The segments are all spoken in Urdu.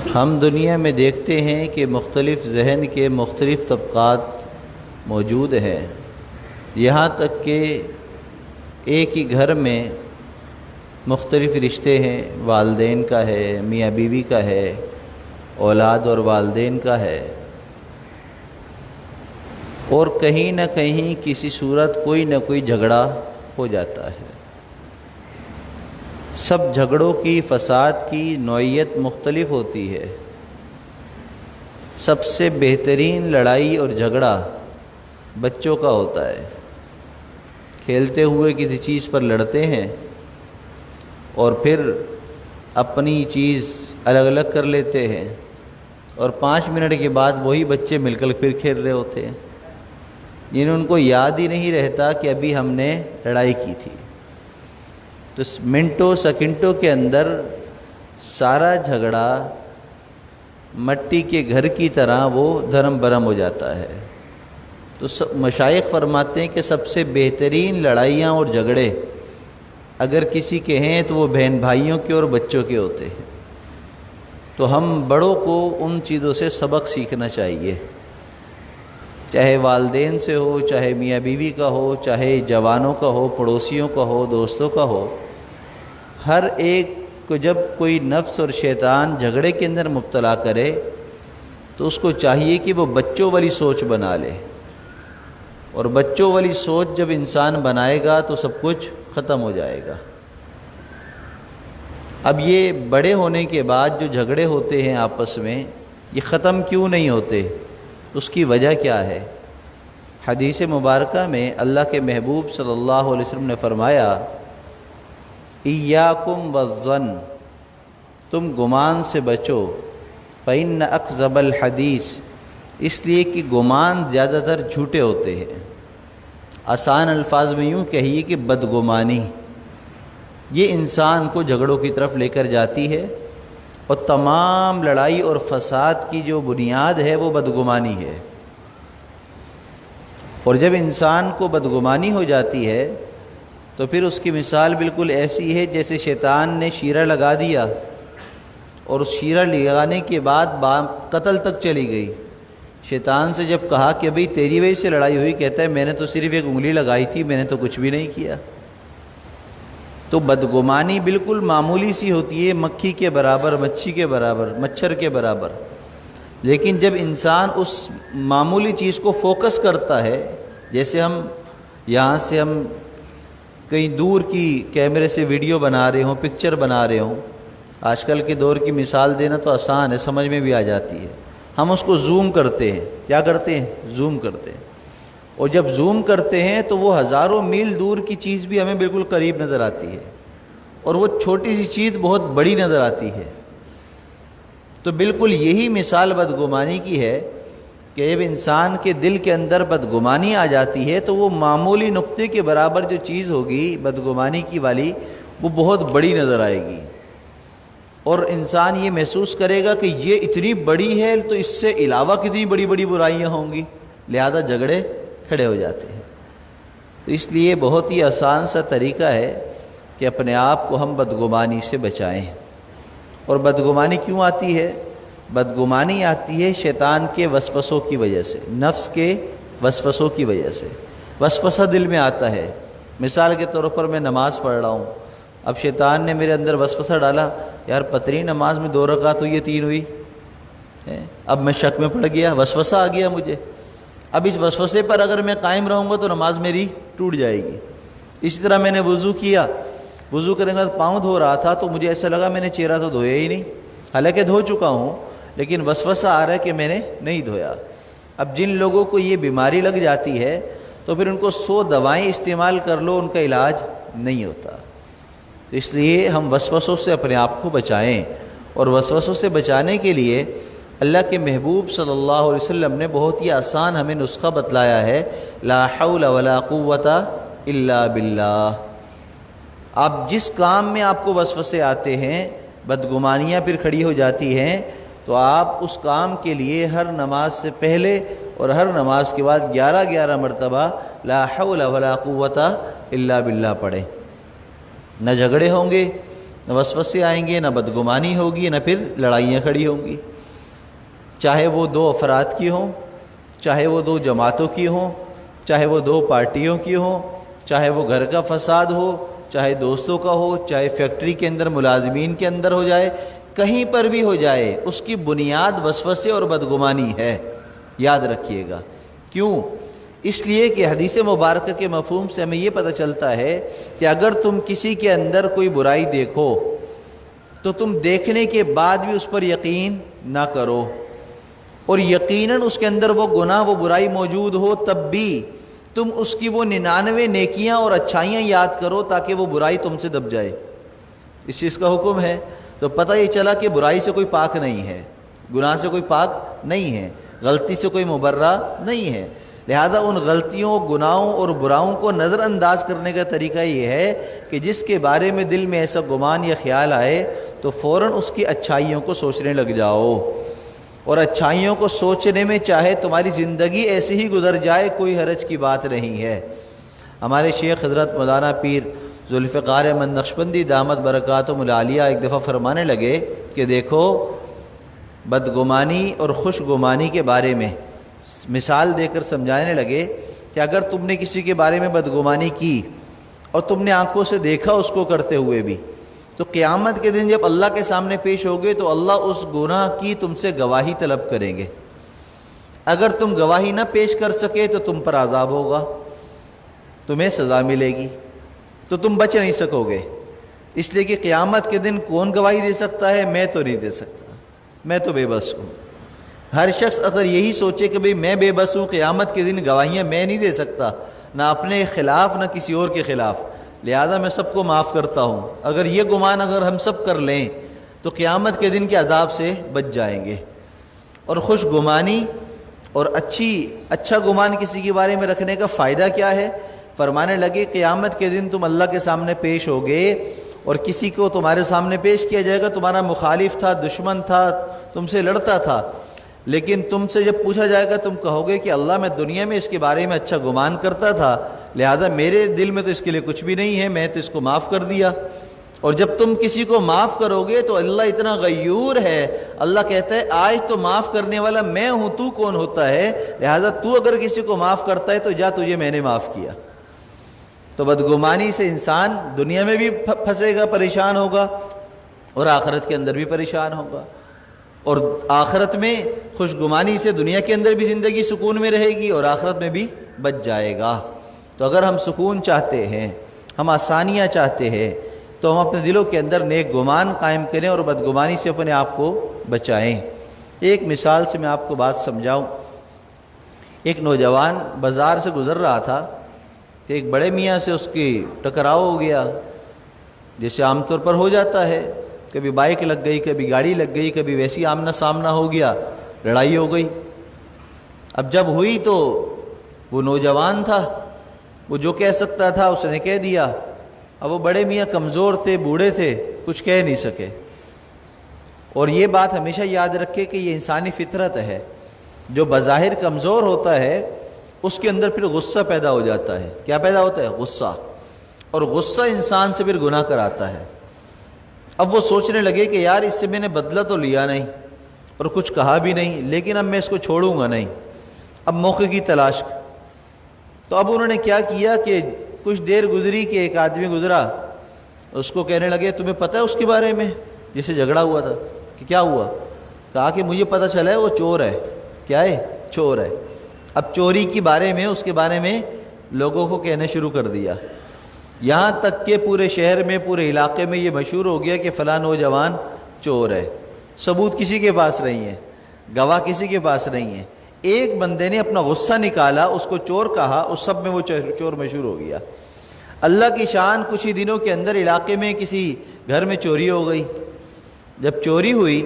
ہم دنیا میں دیکھتے ہیں کہ مختلف ذہن کے مختلف طبقات موجود ہیں، یہاں تک کہ ایک ہی گھر میں مختلف رشتے ہیں، والدین کا ہے، میاں بیوی کا ہے، اولاد اور والدین کا ہے، اور کہیں نہ کہیں کسی صورت کوئی نہ کوئی جھگڑا ہو جاتا ہے۔ سب جھگڑوں کی، فساد کی نوعیت مختلف ہوتی ہے۔ سب سے بہترین لڑائی اور جھگڑا بچوں کا ہوتا ہے۔ کھیلتے ہوئے کسی چیز پر لڑتے ہیں اور پھر اپنی چیز الگ الگ کر لیتے ہیں، اور 5 منٹ کے بعد وہی بچے مل کر پھر کھیل رہے ہوتے ہیں، یعنی ان کو یاد ہی نہیں رہتا کہ ابھی ہم نے لڑائی کی تھی۔ تو منٹوں سیکنڈوں کے اندر سارا جھگڑا مٹی کے گھر کی طرح وہ دھرم برہم ہو جاتا ہے۔ تو مشائخ فرماتے ہیں کہ سب سے بہترین لڑائیاں اور جھگڑے اگر کسی کے ہیں تو وہ بہن بھائیوں کے اور بچوں کے ہوتے ہیں۔ تو ہم بڑوں کو ان چیزوں سے سبق سیکھنا چاہیے، چاہے والدین سے ہو، چاہے میاں بیوی کا ہو، چاہے جوانوں کا ہو، پڑوسیوں کا ہو، دوستوں کا ہو۔ ہر ایک کو جب کوئی نفس اور شیطان جھگڑے کے اندر مبتلا کرے تو اس کو چاہیے کہ وہ بچوں والی سوچ بنا لے، اور بچوں والی سوچ جب انسان بنائے گا تو سب کچھ ختم ہو جائے گا۔ اب یہ بڑے ہونے کے بعد جو جھگڑے ہوتے ہیں آپس میں، یہ ختم کیوں نہیں ہوتے؟ اس کی وجہ کیا ہے؟ حدیث مبارکہ میں اللہ کے محبوب صلی اللہ علیہ وسلم نے فرمایا، ایاکم والظن، تم گمان سے بچو، فإن اکذب الحدیث، اس لیے کہ گمان زیادہ تر جھوٹے ہوتے ہیں۔ آسان الفاظ میں یوں کہیے کہ بدگمانی یہ انسان کو جھگڑوں کی طرف لے کر جاتی ہے، اور تمام لڑائی اور فساد کی جو بنیاد ہے وہ بدگمانی ہے۔ اور جب انسان کو بدگمانی ہو جاتی ہے تو پھر اس کی مثال بالکل ایسی ہے جیسے شیطان نے شیرہ لگا دیا، اور اس شیرہ لگانے کے بعد قتل تک چلی گئی۔ شیطان سے جب کہا کہ بھئی تیری وجہ سے لڑائی ہوئی، کہتا ہے میں نے تو صرف ایک انگلی لگائی تھی، میں نے تو کچھ بھی نہیں کیا۔ تو بدگمانی بالکل معمولی سی ہوتی ہے، مکھی کے برابر، مچھی کے برابر، مچھر کے برابر۔ لیکن جب انسان اس معمولی چیز کو فوکس کرتا ہے، جیسے ہم یہاں سے ہم کہیں دور کی کیمرے سے ویڈیو بنا رہے ہوں، پکچر بنا رہے ہوں، آج کل کے دور کی مثال دینا تو آسان ہے، سمجھ میں بھی آ جاتی ہے۔ ہم اس کو زوم کرتے ہیں، کیا کرتے ہیں؟ زوم کرتے ہیں، اور جب زوم کرتے ہیں تو وہ ہزاروں میل دور کی چیز بھی ہمیں بالکل قریب نظر آتی ہے، اور وہ چھوٹی سی چیز بہت بڑی نظر آتی ہے۔ تو بالکل یہی مثال بدگمانی کی ہے کہ جب انسان کے دل کے اندر بدگمانی آ جاتی ہے تو وہ معمولی نقطے کے برابر جو چیز ہوگی بدگمانی کی والی، وہ بہت بڑی نظر آئے گی، اور انسان یہ محسوس کرے گا کہ یہ اتنی بڑی ہے تو اس سے علاوہ کتنی بڑی بڑی برائیاں ہوں گی، لہذا جھگڑے کھڑے ہو جاتے ہیں۔ تو اس لیے بہت ہی آسان سا طریقہ ہے کہ اپنے آپ کو ہم بدگمانی سے بچائیں۔ اور بدگمانی کیوں آتی ہے؟ بدگمانی آتی ہے شیطان کے وسوسوں کی وجہ سے، نفس کے وسوسوں کی وجہ سے۔ وسوسہ دل میں آتا ہے، مثال کے طور پر میں نماز پڑھ رہا ہوں، اب شیطان نے میرے اندر وسوسہ ڈالا، یار پتری نماز میں 2 رکعت ہوئی ہے، 3 ہوئی، اب میں شک میں پڑ گیا، وسوسہ آ گیا مجھے۔ اب اس وسوسے پر اگر میں قائم رہوں گا تو نماز میری ٹوٹ جائے گی۔ اسی طرح میں نے وضو کیا، وضو کرنے کے بعد پاؤں دھو رہا تھا تو مجھے ایسا لگا میں نے چہرہ تو دھویا ہی نہیں، حالانکہ دھو چکا ہوں، لیکن وسوسہ آ رہا ہے کہ میں نے نہیں دھویا۔ اب جن لوگوں کو یہ بیماری لگ جاتی ہے تو پھر ان کو 100 دوائیں استعمال کر لو، ان کا علاج نہیں ہوتا۔ تو اس لیے ہم وسوسوں سے اپنے آپ کو بچائیں، اور وسوسوں سے بچانے کے لیے اللہ کے محبوب صلی اللہ علیہ وسلم نے بہت ہی آسان ہمیں نسخہ بتلایا ہے، لا حول ولا قوت الا باللہ۔ آپ جس کام میں آپ کو وسوسے آتے ہیں، بدگمانیاں پھر کھڑی ہو جاتی ہیں، تو آپ اس کام کے لیے ہر نماز سے پہلے اور ہر نماز کے بعد 11 مرتبہ لا حول ولا قوت الا باللہ پڑھیں۔ نہ جھگڑے ہوں گے، نہ وسوسے آئیں گے، نہ بدگمانی ہوگی، نہ پھر لڑائیاں کھڑی ہوں گی، چاہے وہ دو افراد کی ہوں، چاہے وہ دو جماعتوں کی ہوں، چاہے وہ دو پارٹیوں کی ہوں، چاہے وہ گھر کا فساد ہو، چاہے دوستوں کا ہو، چاہے فیکٹری کے اندر ملازمین کے اندر ہو جائے، کہیں پر بھی ہو جائے، اس کی بنیاد وسوسے اور بدگمانی ہے، یاد رکھیے گا۔ کیوں؟ اس لیے کہ حدیث مبارکہ کے مفہوم سے ہمیں یہ پتہ چلتا ہے کہ اگر تم کسی کے اندر کوئی برائی دیکھو تو تم دیکھنے کے بعد بھی اس پر یقین نہ کرو، اور یقیناً اس کے اندر وہ گناہ، وہ برائی موجود ہو تب بھی تم اس کی وہ 99 نیکیاں اور اچھائیاں یاد کرو تاکہ وہ برائی تم سے دب جائے۔ اس چیز کا حکم ہے۔ تو پتہ یہ چلا کہ برائی سے کوئی پاک نہیں ہے، گناہ سے کوئی پاک نہیں ہے، غلطی سے کوئی مبرہ نہیں ہے۔ لہذا ان غلطیوں، گناہوں اور براؤں کو نظر انداز کرنے کا طریقہ یہ ہے کہ جس کے بارے میں دل میں ایسا گمان یا خیال آئے تو فوراً اس کی اچھائیوں کو سوچنے لگ جاؤ، اور اچھائیوں کو سوچنے میں چاہے تمہاری زندگی ایسی ہی گزر جائے، کوئی حرج کی بات نہیں ہے۔ ہمارے شیخ حضرت مولانا پیر ذوالفقار احمد نقشبندی دامت برکاتہم العالیہ ایک دفعہ فرمانے لگے کہ دیکھو، بدگمانی اور خوش گمانی کے بارے میں مثال دے کر سمجھانے لگے کہ اگر تم نے کسی کے بارے میں بدگمانی کی اور تم نے آنکھوں سے دیکھا اس کو کرتے ہوئے بھی، تو قیامت کے دن جب اللہ کے سامنے پیش ہوگے تو اللہ اس گناہ کی تم سے گواہی طلب کریں گے۔ اگر تم گواہی نہ پیش کر سکے تو تم پر عذاب ہوگا، تمہیں سزا ملے گی، تو تم بچ نہیں سکو گے۔ اس لیے کہ قیامت کے دن کون گواہی دے سکتا ہے؟ میں تو نہیں دے سکتا، میں تو بے بس ہوں۔ ہر شخص اگر یہی سوچے کہ بھئی میں بے بس ہوں، قیامت کے دن گواہیاں میں نہیں دے سکتا، نہ اپنے خلاف نہ کسی اور کے خلاف، لہذا میں سب کو معاف کرتا ہوں، اگر یہ گمان اگر ہم سب کر لیں تو قیامت کے دن کے عذاب سے بچ جائیں گے۔ اور خوش گمانی اور اچھا گمان کسی کے بارے میں رکھنے کا فائدہ کیا ہے؟ فرمانے لگے قیامت کے دن تم اللہ کے سامنے پیش ہوگے اور کسی کو تمہارے سامنے پیش کیا جائے گا، تمہارا مخالف تھا، دشمن تھا، تم سے لڑتا تھا، لیکن تم سے جب پوچھا جائے گا تم کہو گے کہ اللہ میں دنیا میں اس کے بارے میں اچھا گمان کرتا تھا، لہذا میرے دل میں تو اس کے لیے کچھ بھی نہیں ہے، میں تو اس کو معاف کر دیا۔ اور جب تم کسی کو معاف کرو گے تو اللہ اتنا غیور ہے، اللہ کہتا ہے آج تو معاف کرنے والا میں ہوں، تو کون ہوتا ہے؟ لہذا تو اگر کسی کو معاف کرتا ہے تو جا، تجھے میں نے معاف کیا۔ تو بدگمانی سے انسان دنیا میں بھی پھنسے گا، پریشان ہوگا، اور آخرت کے اندر بھی پریشان ہوگا، اور آخرت میں خوش گمانی سے دنیا کے اندر بھی زندگی سکون میں رہے گی اور آخرت میں بھی بچ جائے گا۔ تو اگر ہم سکون چاہتے ہیں، ہم آسانیاں چاہتے ہیں، تو ہم اپنے دلوں کے اندر نیک گمان قائم کریں اور بدگمانی سے اپنے آپ کو بچائیں۔ ایک مثال سے میں آپ کو بات سمجھاؤں۔ ایک نوجوان بازار سے گزر رہا تھا کہ ایک بڑے میاں سے اس کی ٹکراؤ ہو گیا، جیسے عام طور پر ہو جاتا ہے، کبھی بائک لگ گئی، کبھی گاڑی لگ گئی، کبھی ویسی آمنا سامنا ہو گیا، لڑائی ہو گئی۔ اب جب ہوئی تو وہ نوجوان تھا، وہ جو کہہ سکتا تھا اس نے کہہ دیا۔ اب وہ بڑے میاں کمزور تھے، بوڑھے تھے، کچھ کہہ نہیں سکے۔ اور یہ بات ہمیشہ یاد رکھے کہ یہ انسانی فطرت ہے، جو بظاہر کمزور ہوتا ہے اس کے اندر پھر غصہ پیدا ہو جاتا ہے۔ کیا پیدا ہوتا ہے؟ غصہ۔ اور غصہ انسان سے پھر گناہ کراتا ہے۔ اب وہ سوچنے لگے کہ یار اس سے میں نے بدلہ تو لیا نہیں اور کچھ کہا بھی نہیں، لیکن اب میں اس کو چھوڑوں گا نہیں، اب موقع کی تلاش۔ تو اب انہوں نے کیا کیا کہ کچھ دیر گزری کہ ایک آدمی گزرا، اس کو کہنے لگے تمہیں پتہ ہے اس کے بارے میں جس سے جھگڑا ہوا تھا؟ کہ کیا ہوا؟ کہا کہ مجھے پتہ چلا ہے وہ چور ہے۔ کیا ہے؟ چور ہے۔ اب چوری کے بارے میں، اس کے بارے میں لوگوں کو کہنا شروع کر دیا، یہاں تک کہ پورے شہر میں، پورے علاقے میں یہ مشہور ہو گیا کہ فلاں نوجوان چور ہے۔ ثبوت کسی کے پاس نہیں ہے، گواہ کسی کے پاس نہیں ہے۔ ایک بندے نے اپنا غصہ نکالا، اس کو چور کہا، اس سب میں وہ چور مشہور ہو گیا۔ اللہ کی شان، کچھ ہی دنوں کے اندر علاقے میں کسی گھر میں چوری ہو گئی۔ جب چوری ہوئی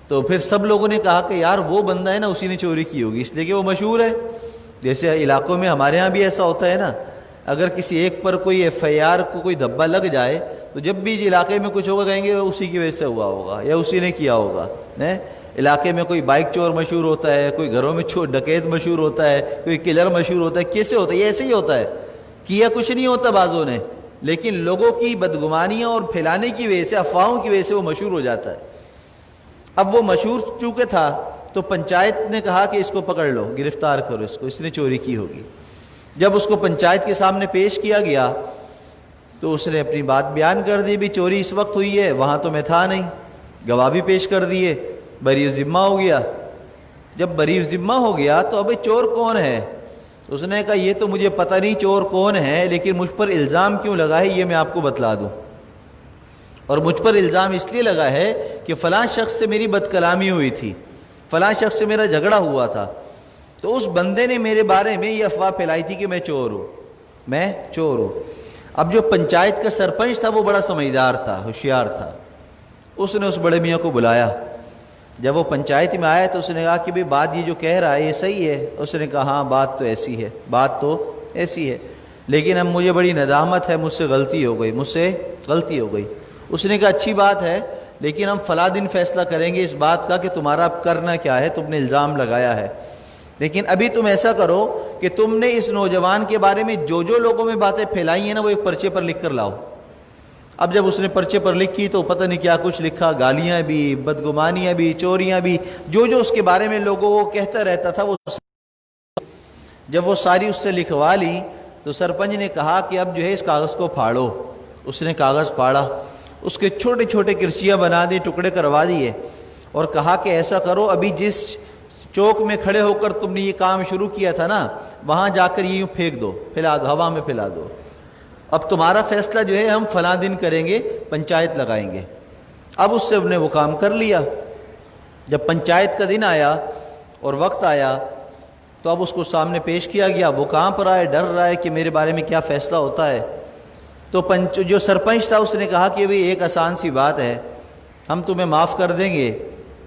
تو پھر سب لوگوں نے کہا کہ یار وہ بندہ ہے نا، اسی نے چوری کی ہوگی، اس لیے کہ وہ مشہور ہے۔ جیسے علاقوں میں ہمارے ہاں بھی ایسا ہوتا ہے نا، اگر کسی ایک پر کوئی FIR کو کوئی دھبا لگ جائے تو جب بھی علاقے میں کچھ ہوگا کہیں گے اسی کی وجہ سے ہوا ہوگا یا اسی نے کیا ہوگا۔ علاقے میں کوئی بائک چور مشہور ہوتا ہے، کوئی گھروں میں ڈکیت مشہور ہوتا ہے، کوئی کلر مشہور ہوتا ہے۔ کیسے ہوتا ہے؟ یہ ایسے ہی ہوتا ہے، کیا کچھ نہیں ہوتا بعضوں نے، لیکن لوگوں کی بدگمانیاں اور پھیلانے کی وجہ سے، افواہوں کی وجہ سے وہ مشہور ہو جاتا ہے۔ اب وہ مشہور چونکہ تھا تو پنچایت نے کہا کہ اس کو پکڑ لو، گرفتار کرو اس نے چوری کی ہوگی۔ جب اس کو پنچایت کے سامنے پیش کیا گیا تو اس نے اپنی بات بیان کر دی، بھی چوری اس وقت ہوئی ہے، وہاں تو میں تھا نہیں، گواہ بھی پیش کر دیے، بری ذمہ ہو گیا۔ جب بری ذمہ ہو گیا تو ابھی چور کون ہے؟ اس نے کہا یہ تو مجھے پتہ نہیں چور کون ہے، لیکن مجھ پر الزام کیوں لگا ہے یہ میں آپ کو بتلا دوں۔ اور مجھ پر الزام اس لیے لگا ہے کہ فلاں شخص سے میری بد کلامی ہوئی تھی، فلاں شخص سے میرا جھگڑا ہوا تھا، تو اس بندے نے میرے بارے میں یہ افواہ پھیلائی تھی کہ میں چور ہوں۔ اب جو پنچایت کا سرپنچ تھا وہ بڑا سمجھدار تھا، ہوشیار تھا، اس نے اس بڑے میاں کو بلایا۔ جب وہ پنچایت میں آیا تو اس نے کہا کہ بھئی بات یہ جو کہہ رہا ہے یہ صحیح ہے؟ اس نے کہا ہاں بات تو ایسی ہے، لیکن اب مجھے بڑی ندامت ہے، مجھ سے غلطی ہو گئی۔ اس نے کہا اچھی بات ہے، لیکن ہم فلاں دن فیصلہ کریں گے اس بات کا کہ تمہارا اب کرنا کیا ہے، تم نے الزام لگایا ہے، لیکن ابھی تم ایسا کرو کہ تم نے اس نوجوان کے بارے میں جو لوگوں میں باتیں پھیلائی ہیں نا وہ ایک پرچے پر لکھ کر لاؤ۔ اب جب اس نے پرچے پر لکھی تو پتہ نہیں کیا کچھ لکھا، گالیاں بھی، بدگمانیاں بھی، چوریاں بھی، جو اس کے بارے میں لوگوں کو کہتا رہتا تھا وہ جب وہ ساری اس سے لکھوا لی تو سرپنچ نے کہا کہ اب جو ہے اس کاغذ کو پھاڑو۔ اس نے کاغذ پھاڑا، اس کے چھوٹے چھوٹے کرچیاں بنا دی، ٹکڑے کروا دیے، اور کہا کہ ایسا کرو ابھی جس چوک میں کھڑے ہو کر تم نے یہ کام شروع کیا تھا نا وہاں جا کر یہ پھینک دو، پھیلا دو، ہوا میں پھیلا دو۔ اب تمہارا فیصلہ جو ہے ہم فلاں دن کریں گے، پنچایت لگائیں گے۔ اب اس سے انہوں نے وہ کام کر لیا۔ جب پنچایت کا دن آیا اور وقت آیا تو اب اس کو سامنے پیش کیا گیا، وہ کہاں پر آئے، ڈر رہا ہے کہ میرے بارے میں کیا فیصلہ ہوتا ہے۔ تو جو سرپنچ تھا اس نے کہا کہ بھئی ایک آسان سی بات ہے، ہم تمہیں معاف کر دیں گے،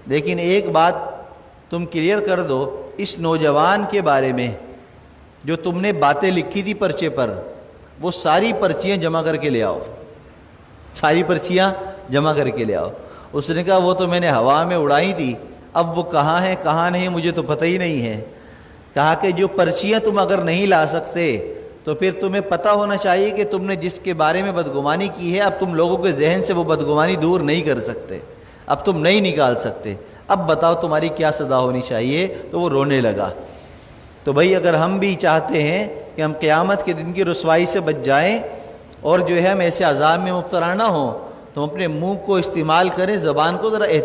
لیکن ایک بات تم کلیئر کر دو، اس نوجوان کے بارے میں جو تم نے باتیں لکھی تھی پرچے پر وہ ساری پرچیاں جمع کر کے لے آؤ، ساری پرچیاں جمع کر کے لے آؤ۔ اس نے کہا وہ تو میں نے ہوا میں اڑائی تھی، اب وہ کہاں ہیں کہاں نہیں مجھے تو پتہ ہی نہیں ہے۔ کہا کہ جو پرچیاں تم اگر نہیں لا سکتے تو پھر تمہیں پتہ ہونا چاہیے کہ تم نے جس کے بارے میں بدگمانی کی ہے اب تم لوگوں کے ذہن سے وہ بدگمانی دور نہیں کر سکتے، اب تم نہیں نکال سکتے، اب بتاؤ تمہاری کیا سزا ہونی چاہیے۔ تو وہ رونے لگا۔ تو بھائی اگر ہم بھی چاہتے ہیں کہ ہم قیامت کے دن کی رسوائی سے بچ جائیں اور جو ہے ہم ایسے عذاب میں مبتلا نہ ہوں تو ہم اپنے منہ کو استعمال کریں، زبان کو ذرا احتیاط